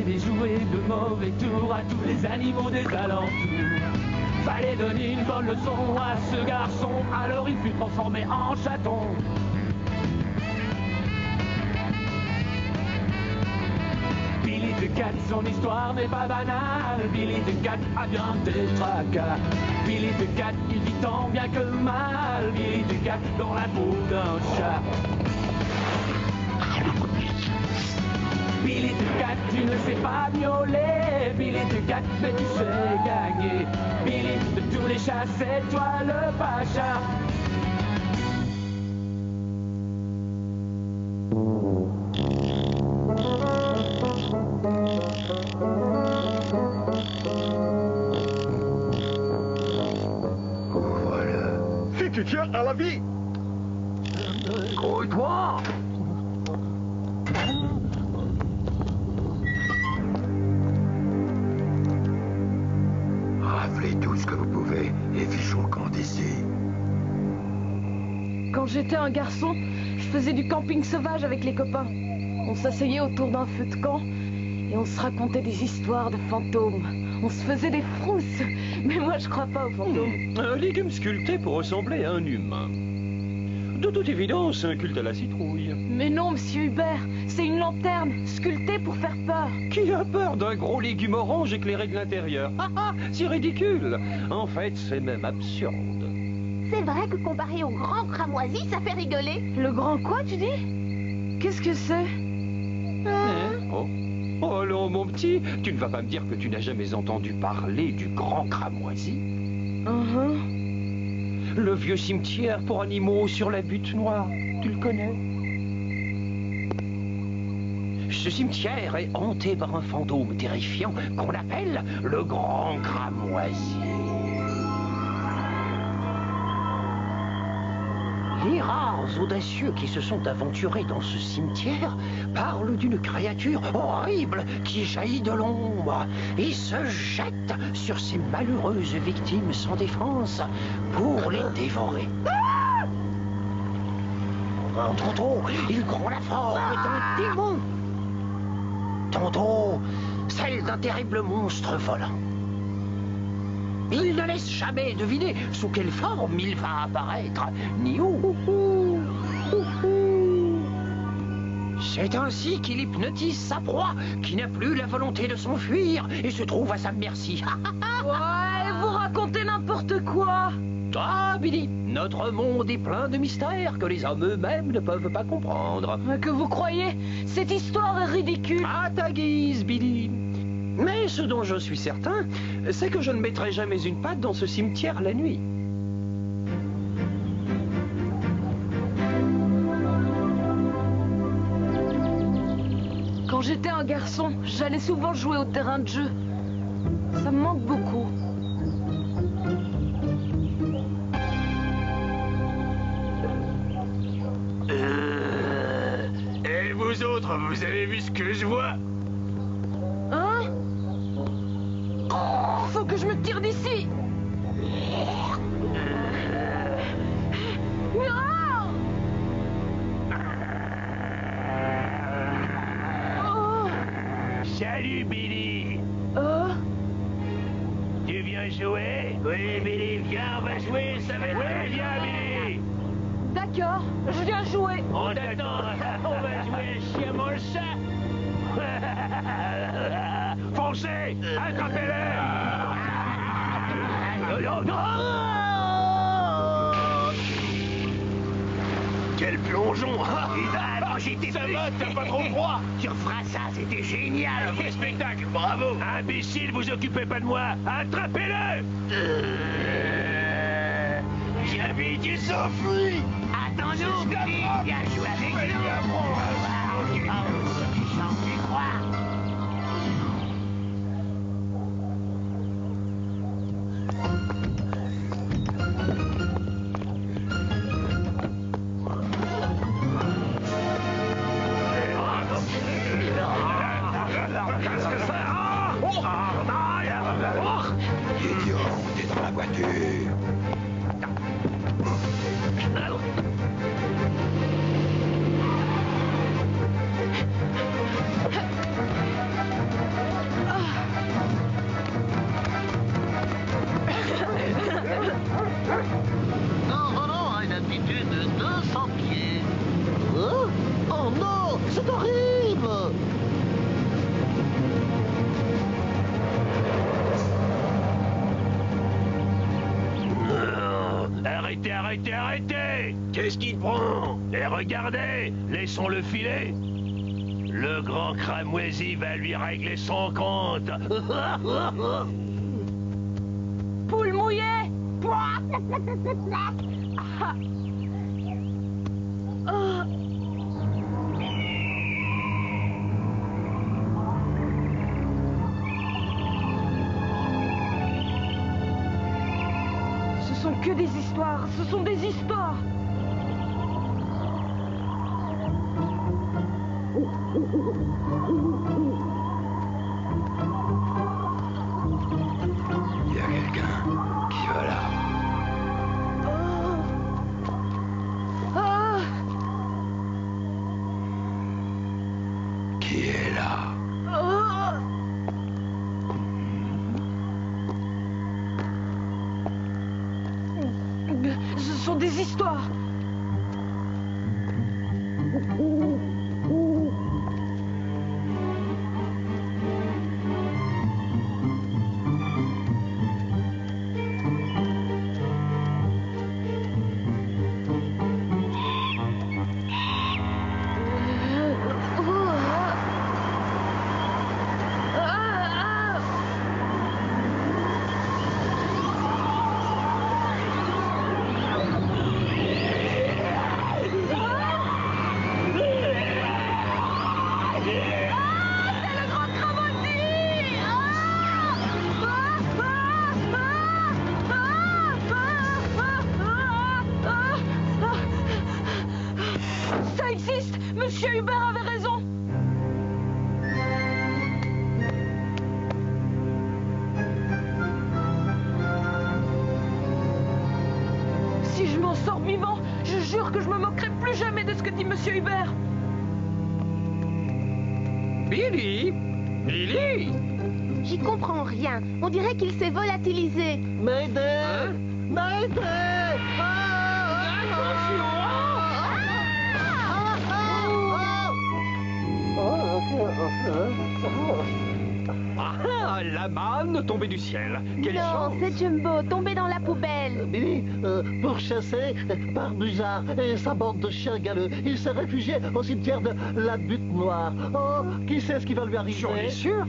des jouets de mauvais tours à tous les animaux des alentours. Fallait donner une bonne leçon à ce garçon, alors il fut transformé en chaton. Billy the Cat, son histoire n'est pas banale. Billy the Cat a bien des tracas. Billy the Cat, il vit tant bien que mal. Billy the Cat dans la peau d'un chat. Billy the Cat, tu ne sais pas miauler. Billy the Cat, mais tu sais gagner. Billy, de tous les chats, c'est toi le pacha. Voilà. Si tu tiens à la vie. Grouille-toi. Raflez tout ce que vous pouvez et fichons le camp d'ici. Quand j'étais un garçon, je faisais du camping sauvage avec les copains. On s'asseyait autour d'un feu de camp et on se racontait des histoires de fantômes. On se faisait des frousses, mais moi je crois pas aux fantômes. Un légume sculpté pour ressembler à un humain. De toute évidence, un culte à la citrouille. Mais non, monsieur Hubert, c'est une lanterne, sculptée pour faire peur. Qui a peur d'un gros légume orange éclairé de l'intérieur? Ah ah, c'est ridicule. En fait, c'est même absurde. C'est vrai que comparé au grand cramoisi, ça fait rigoler. Le grand quoi, tu dis? Qu'est-ce que c'est? Oh. Oh allons, mon petit, tu ne vas pas me dire que tu n'as jamais entendu parler du grand cramoisi? Le vieux cimetière pour animaux sur la butte noire, tu le connais? Ce cimetière est hanté par un fantôme terrifiant qu'on appelle le grand cramoisi. Les rares audacieux qui se sont aventurés dans ce cimetière parlent d'une créature horrible qui jaillit de l'ombre et se jette sur ces malheureuses victimes sans défense pour les dévorer. Tantôt, il prend la forme d'un démon. Tantôt, celle d'un terrible monstre volant. Il ne laisse jamais deviner sous quelle forme il va apparaître, ni où. C'est ainsi qu'il hypnotise sa proie, qui n'a plus la volonté de s'enfuir et se trouve à sa merci. Ouais, vous racontez n'importe quoi. Ah, Billy, notre monde est plein de mystères que les hommes eux-mêmes ne peuvent pas comprendre. Que vous croyez? Cette histoire est ridicule. À ta guise, Billy. Mais ce dont je suis certain, c'est que je ne mettrai jamais une patte dans ce cimetière la nuit. Quand j'étais un garçon, j'allais souvent jouer au terrain de jeu. Ça me manque beaucoup. Et vous autres, vous avez vu ce que je vois? Hein? Oh, faut que je me tire d'ici. Non! Oh! Salut, Billy. Oh! Tu viens jouer? Oui, Billy, viens, on va jouer, ça va être... Oui, viens, Billy. D'accord, je viens jouer. On t'attend, on va jouer chien mon chat. Foncez, attrapez-le. Quel plongeon. Il va manger tes ça va, t'as pas trop froid. Tu referas ça, c'était génial. Quel spectacle, bravo. Imbécile, vous occupez pas de moi. Attrapez-le. Viens vite, il s'enfuit. Attends-nous, Billy, viens jouer avec nous. Sans y croire. Qu'est-ce que c'est? Idiot, t'es dans la voiture. Arrêtez, arrêtez! Qu'est-ce qui te prend? Et regardez, laissons-le filer. Le grand cramoisi va lui régler son compte. Poule mouillée. Ah. Ah. Ce sont que des histoires, ce sont des histoires. Il y a quelqu'un qui va là. Ah. Qui est là? Ah. Ce sont des histoires. Ça existe! Monsieur Hubert avait raison! Si je m'en sors vivant, je jure que je me moquerai plus jamais de ce que dit Monsieur Hubert! Billy! Billy! J'y comprends rien. On dirait qu'il s'est volatilisé. M'aider! M'aider! Ah, la manne tombée du ciel. Quelle Non, chance! c'est Jumbo, tombé dans la poubelle. Billy, pourchassé par Buzard et sa bande de chiens galeux, il s'est réfugié au cimetière de la Butte Noire. Oh, qui sait ce qui va lui arriver? J'en es sûr?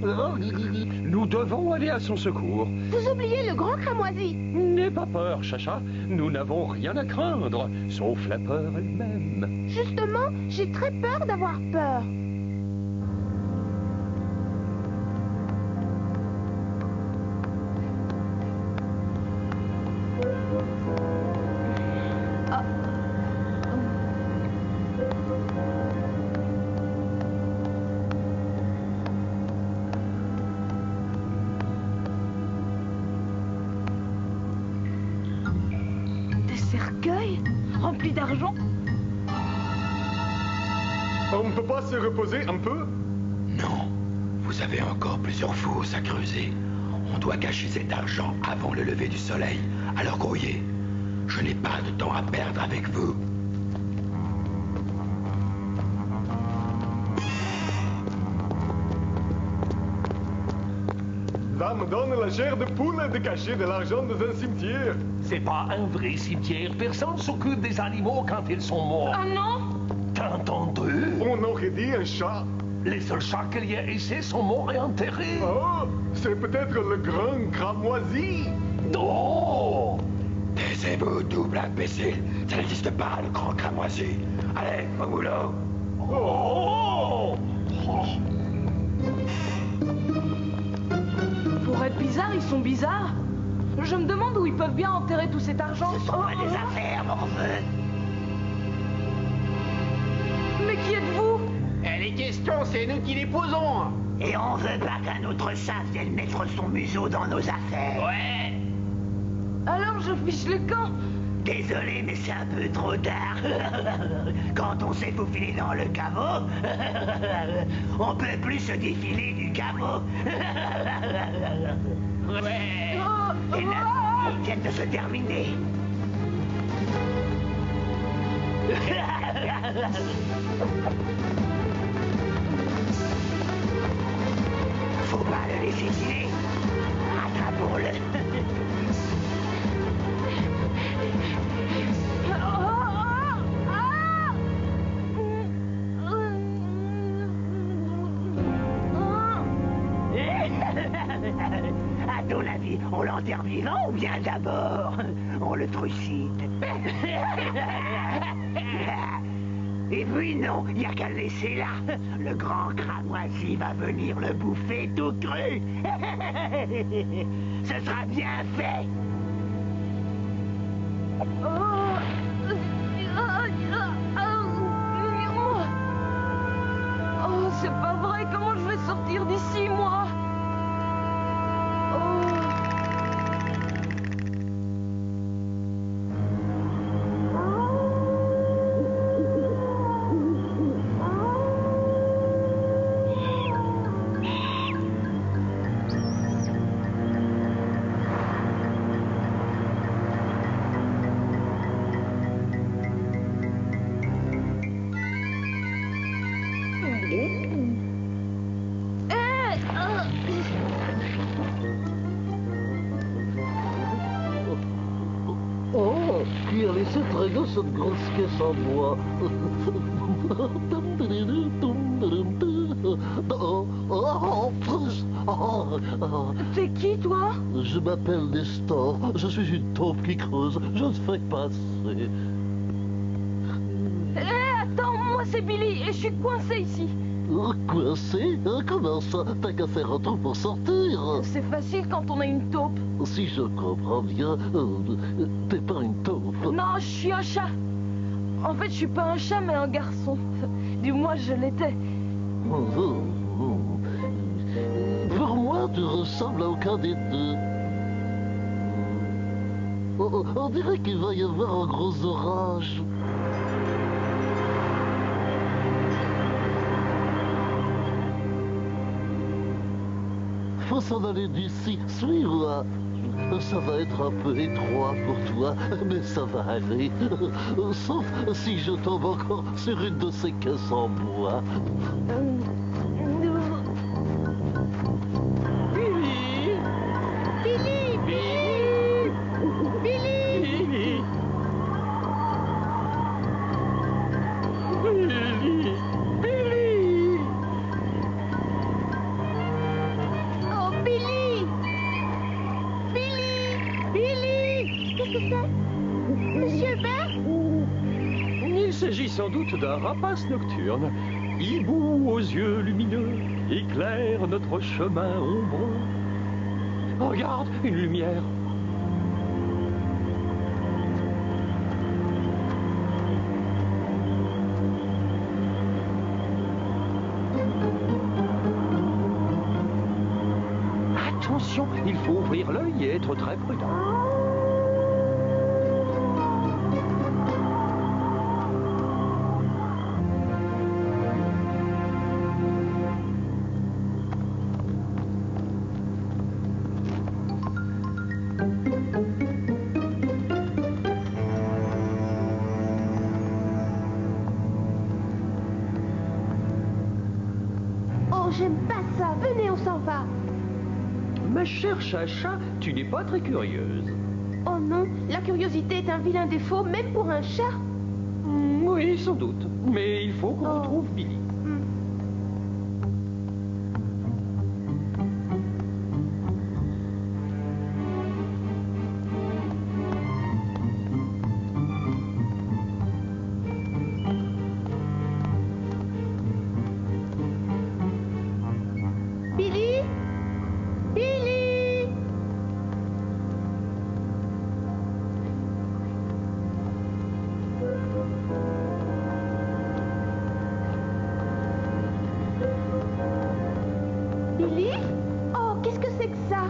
Nous devons aller à son secours. Vous oubliez le grand cramoisi. N'aie pas peur, Chacha. Nous n'avons rien à craindre, sauf la peur elle-même. Justement, j'ai très peur d'avoir peur. Des cercueils remplis d'argent? On ne peut pas se reposer un peu? Non. Vous avez encore plusieurs fosses à creuser. On doit cacher cet argent avant le lever du soleil. Alors grouillez. Je n'ai pas de temps à perdre avec vous. Ça me donne la chair de poule de cacher de l'argent dans un cimetière. C'est pas un vrai cimetière. Personne s'occupe des animaux quand ils sont morts. Ah non? T'as entendu? On aurait dit un chat. Les seuls chats qu'il y a ici sont morts et enterrés. Oh, c'est peut-être le grand cramoisi. Oh! Taisez-vous, double imbécile. Ça n'existe pas, le grand cramoisi. Allez, au boulot. Oh! Pour être bizarre, ils sont bizarres. Je me demande où ils peuvent bien enterrer tout cet argent. Ce sont pas des affaires, morveux. Mais qui êtes-vous? Les questions, c'est nous qui les posons. Et on veut pas qu'un autre chat vienne mettre son museau dans nos affaires. Ouais. Alors je fiche le camp. Désolé, mais c'est un peu trop tard. Quand on s'est faufilé dans le caveau, on peut plus se défiler du caveau. Ouais. Et là, ils viennent de se terminer. Faut pas le laisser filer. Attrapons-le. Billy, on l'enterre vivant ou bien d'abord on le trucide? Et puis non, il n'y a qu'à le laisser là. Le grand cramoisi va venir le bouffer tout cru. Ce sera bien fait. Oh, c'est pas vrai, comment je vais sortir d'ici, moi? Oh, qui a laissé traîner cette grosse caisse en bois? T'es qui, toi? Je m'appelle Nestor, je suis une taupe qui creuse, je ne fais pas passer. Attends, moi c'est Billy et je suis coincé ici. Coincé? Comment ça? T'as qu'à faire un trou pour sortir. C'est facile quand on a une taupe. Si je comprends bien, t'es pas une taupe. Non, je suis un chat. En fait, je suis pas un chat, mais un garçon. Du moins, je l'étais. Pour moi, tu ressembles à aucun des deux. On dirait qu'il va y avoir un gros orage. Faut s'en aller d'ici, suis-moi. Ça va être un peu étroit pour toi, mais ça va aller. Sauf si je tombe encore sur une de ces caisses en bois. Billy! Billy! Billy! Billy! Billy! Billy! Billy! Oh, Billy! Billy! Billy! Qu'est-ce que c'est? Monsieur Bert? Il s'agit sans doute d'un rapace nocturne. Hibou aux yeux lumineux éclaire notre chemin ombreux. Regarde, une lumière. Attention, il faut ouvrir l'œil et être très prudent. Oh, j'aime pas ça. Venez, on s'en va. Ma chère Chacha, tu n'es pas très curieuse. Oh non, la curiosité est un vilain défaut, même pour un chat. Oui, sans doute. Mais il faut qu'on retrouve Billy. Billy? Billy? Billy? Oh, qu'est-ce que c'est que ça?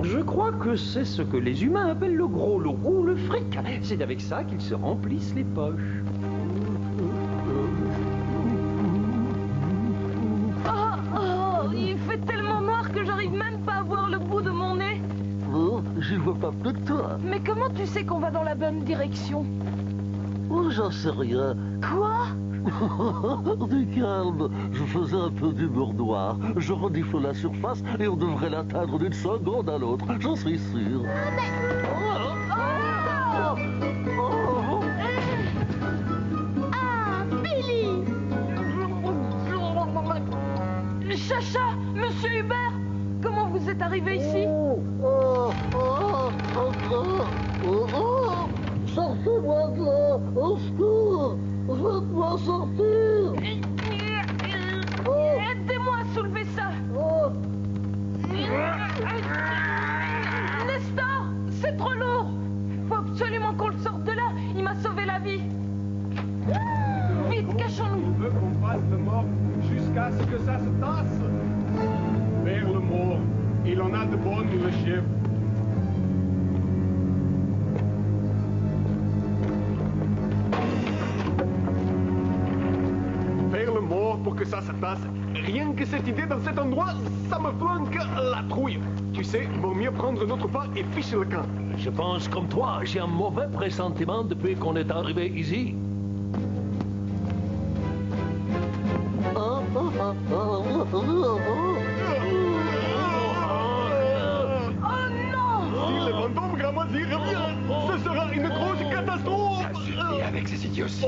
Je crois que c'est ce que les humains appellent le gros lot ou le fric. C'est avec ça qu'ils se remplissent les poches. Oh, il fait tellement noir que j'arrive même pas à voir le bout de mon nez. Oh, j'y vois pas plus que toi. Mais comment tu sais qu'on va dans la bonne direction? Oh, j'en sais rien. Quoi? Du calme, je faisais un peu d'humour noir. Je renifle la surface et on devrait l'atteindre d'une seconde à l'autre, j'en suis sûr. Chacha, Monsieur Hubert, comment vous êtes arrivé ici? Sortez-moi de là! Au secours! Faites-moi sortir! Aidez-moi à soulever ça. Nestor, c'est trop lourd. Faut absolument qu'on le sorte de là. Il m'a sauvé la vie. Vite, cachons-nous. Il veut qu'on fasse le mort jusqu'à ce que ça se tasse. Vers le mort, il en a de bonnes, le chef. Faire le mort pour que ça se tasse. Rien que cette idée dans cet endroit, ça me flanque la trouille. Tu sais, vaut mieux prendre notre part et ficher le camp. Je pense comme toi, j'ai un mauvais pressentiment depuis qu'on est arrivé ici. Oh non! Si le fantôme Gramazzi revient, ce sera une grosse catastrophe. Ça suffit avec ces idioties.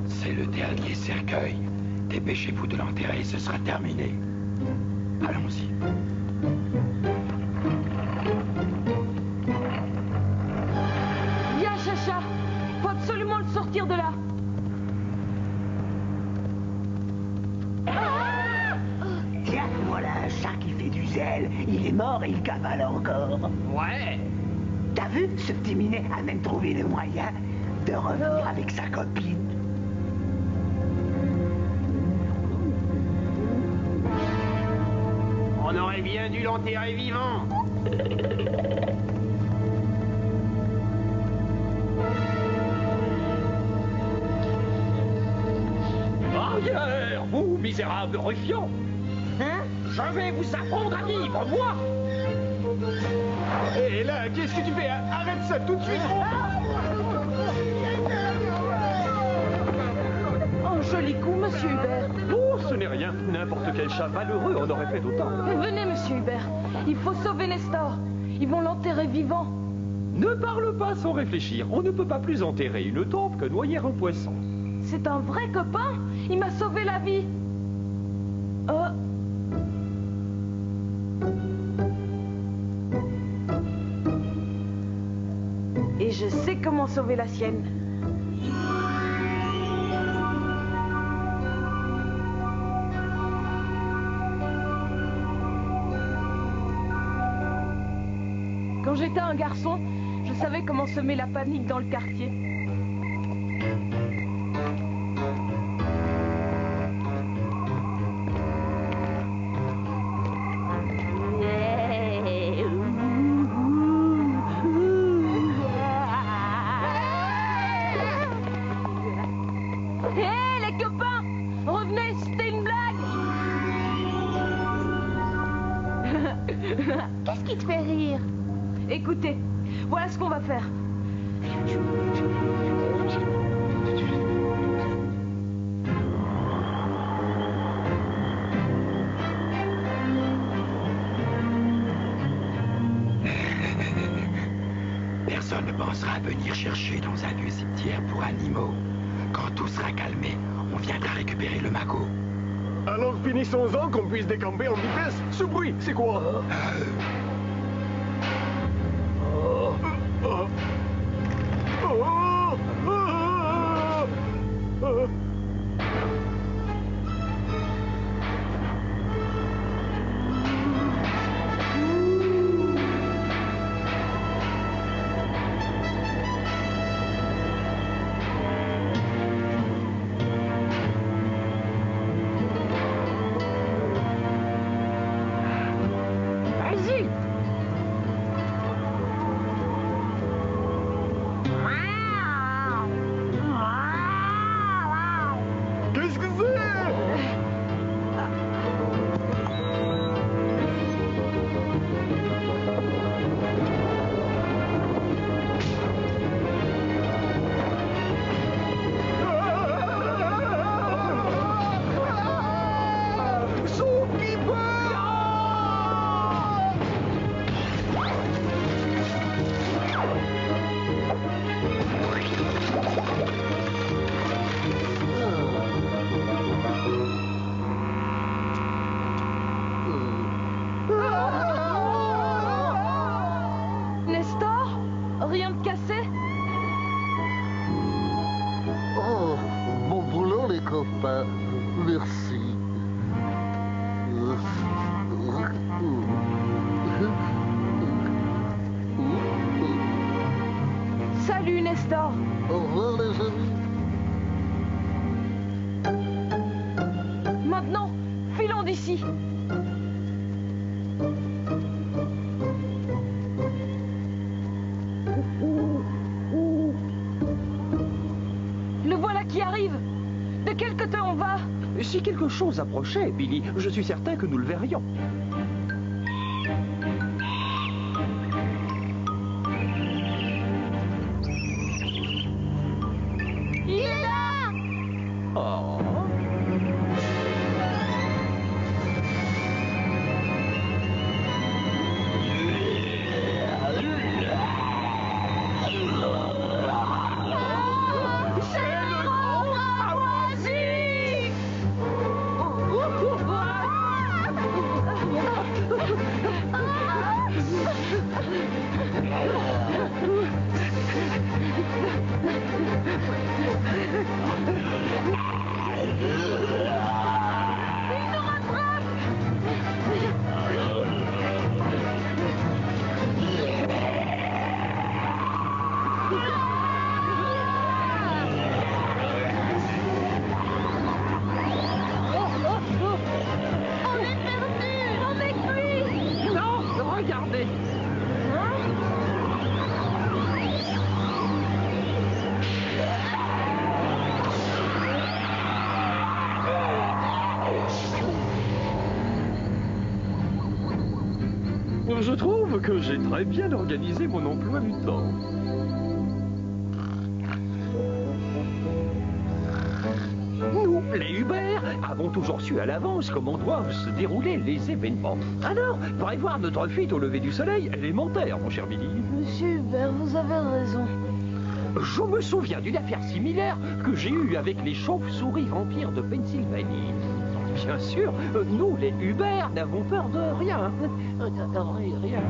C'est le dernier cercueil. Dépêchez-vous de l'enterrer, ce sera terminé. Allons-y. Viens, Chacha. Faut absolument le sortir de là. Tiens, voilà un chat qui fait du zèle. Il est mort et il cavale encore. Ouais. T'as vu, ce petit minet a même trouvé le moyen de revenir avec sa copine. On aurait bien dû l'enterrer vivant. Arrière, vous, misérables ruffians. Hein? Je vais vous apprendre à vivre, moi. Hé, là, qu'est-ce que tu fais? Arrête ça tout de suite. Oh, joli coup, Monsieur Hubert. Oh, ce n'est rien. N'importe quel chat malheureux en aurait fait autant. Venez, Monsieur Hubert. Il faut sauver Nestor. Ils vont l'enterrer vivant. Ne parle pas sans réfléchir. On ne peut pas plus enterrer une taupe que noyer un poisson. C'est un vrai copain. Il m'a sauvé la vie. Oh. Et je sais comment sauver la sienne. Quand j'étais un garçon, je savais comment semer la panique dans le quartier. Hé, les copains! Revenez, c'était une blague! Qu'est-ce qui te fait rire? Écoutez, voilà ce qu'on va faire. Personne ne pensera à venir chercher dans un vieux cimetière pour animaux. Quand tout sera calmé, on viendra récupérer le magot. Alors finissons-en qu'on puisse décamper en vitesse. Ce bruit, c'est quoi? Vas-y! pas. Merci. Salut, Nestor. Au revoir, les amis. Maintenant, filons d'ici. Le voilà qui arrive. De quel côté on va? Si quelque chose approchait, Billy, je suis certain que nous le verrions. Il est là! Oh. Je trouve que j'ai très bien organisé mon emploi du temps. Nous, les Hubert, avons toujours su à l'avance comment doivent se dérouler les événements. Alors, prévoir notre fuite au lever du soleil est élémentaire, mon cher Billy. Monsieur Hubert, vous avez raison. Je me souviens d'une affaire similaire que j'ai eue avec les chauves-souris vampires de Pennsylvanie. Bien sûr, nous, les Hubert, n'avons peur de rien. Rien.